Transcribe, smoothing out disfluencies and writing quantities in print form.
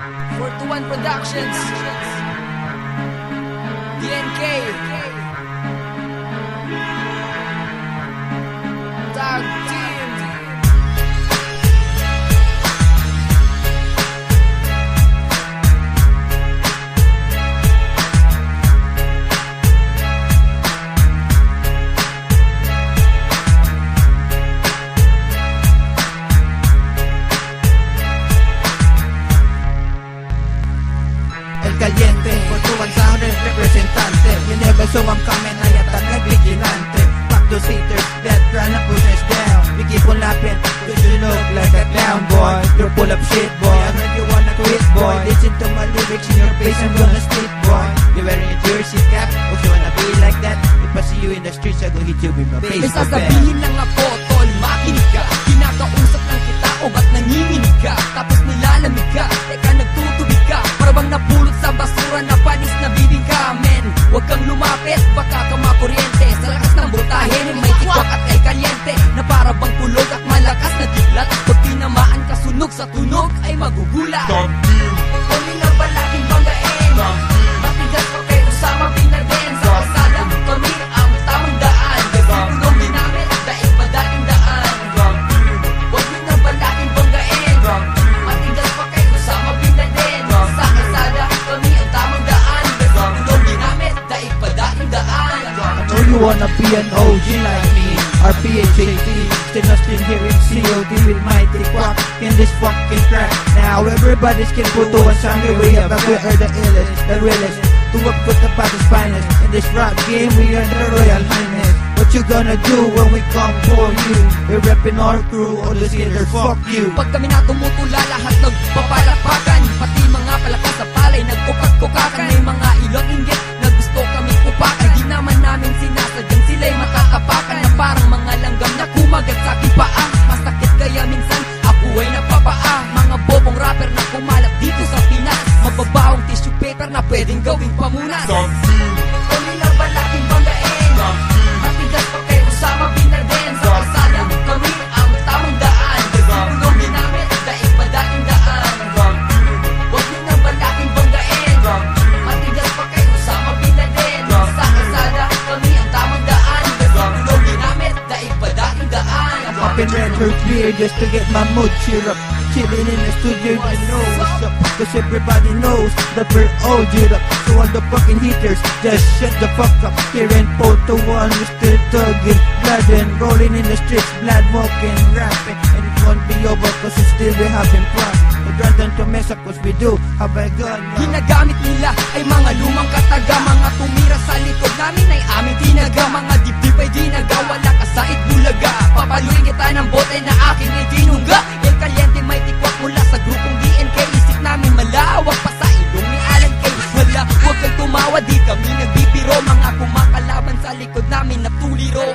421 Productions, DNK, Tag Team. El Caliente, Fortuan Sound el representante. You never saw I'm coming, I attack like vigilante. Back those haters that tryna push us down. We keep on laughing, cause you look like a clown, boy. You're full of shit, boy. I heard you wanna quit, boy. Listen to my lyrics in your face, I'm gonna split, boy. You're wearing a jersey cap, cause you wanna be like that. If I see you in the streets, I go hit you with my May baseball bat. sasabihin lang ako, tol, makinig ka. Kinakausap lang kita, o ba't nanginginig ka? Tapos nilalamig ka, teka nagtutubig ka. Para bang napulot sa basura na panis na bibingka, men. Huwag kang lumapit, baka ka makuryente. Sa lakas ng voltahe ni may tikwak at El Caliente, na para bang kulog at malakas na diglat. Pag tinamaan ka sunog sa tunog, ay magugulat. Kami na ba laging banggain? Matigas pa kay Osama Bin Laden. Sa kasada, kami ang tamang daan. Kasi punong ginamit, daig pa dating daan. Huwag nyo na ba laging banggain? Matigas pa kay Osama Bin Laden. Sa kasada, kami ang tamang daan. Kasi punong ginamit, daig pa dating daan. I know you wanna be an OG like me, RPHAT. Still here in COD with mighty quack in this fucking crack. Now everybody's can put to us on the way up, but we are the illest, the realest. To upcut the battle's finest. In this rap game, we are the Royal Highness. What you gonna do when we come for you? We're repping our crew, all the skaters, fuck you. Pag kami na tumutula, lahat nagpapalakpakan. Pati mga palakas sa palay, nagkukat-kukakan. May mga ilang inggit na gusto kaming upakan. Di naman namin sinasadyang sila'y matatapakan. Na parang mga langgam na kumagat sa aking paa. Masakit kaya minsan, ako ay napapaa. Mga bobong rapper na kumalat dito sa Pinas. Mababawang tissue paper na pwedeng gawing pamunas. Kami na ba laging banggain? Matigas pa kay Osama Bin Laden. Sa kasada, kami ang tamang daan. Kasi punong ginamit, daig pa dating daan. Huwag nyo na ba laging banggain? Matigas pa kay Osama Bin Laden. Sa kasada, kami ang tamang daan. Kasi punong ginamit, daig pa dating daan. Popping red her beer just to get my mood cheer up. Chilling in the studio, you know what's up. Cause everybody knows that we're all geared up. So all the fucking haters, just shut the fuck up. Here in Photo One, we're still thugging, blooding, rolling in the streets, blood walking, rapping. And it won't be over cause we still be having fun. But rather than to mess up cause we do have a gun. Ginagamit nila ay mga lumang kataga. Mga tumira sa likod namin ay aming tinaga. Mga dibdib ay dinaga, wala ka sa itbulaga. Papaluin kita ng bote na aking itinuga. El Caliente may tikwak mula sa grupong DNK. Isip namin malawak pa sa ilong ni Alan K. Wala, huwag kang tumawa, di kami nagbibiro. Mga kumakalaban sa likod namin na tuliro.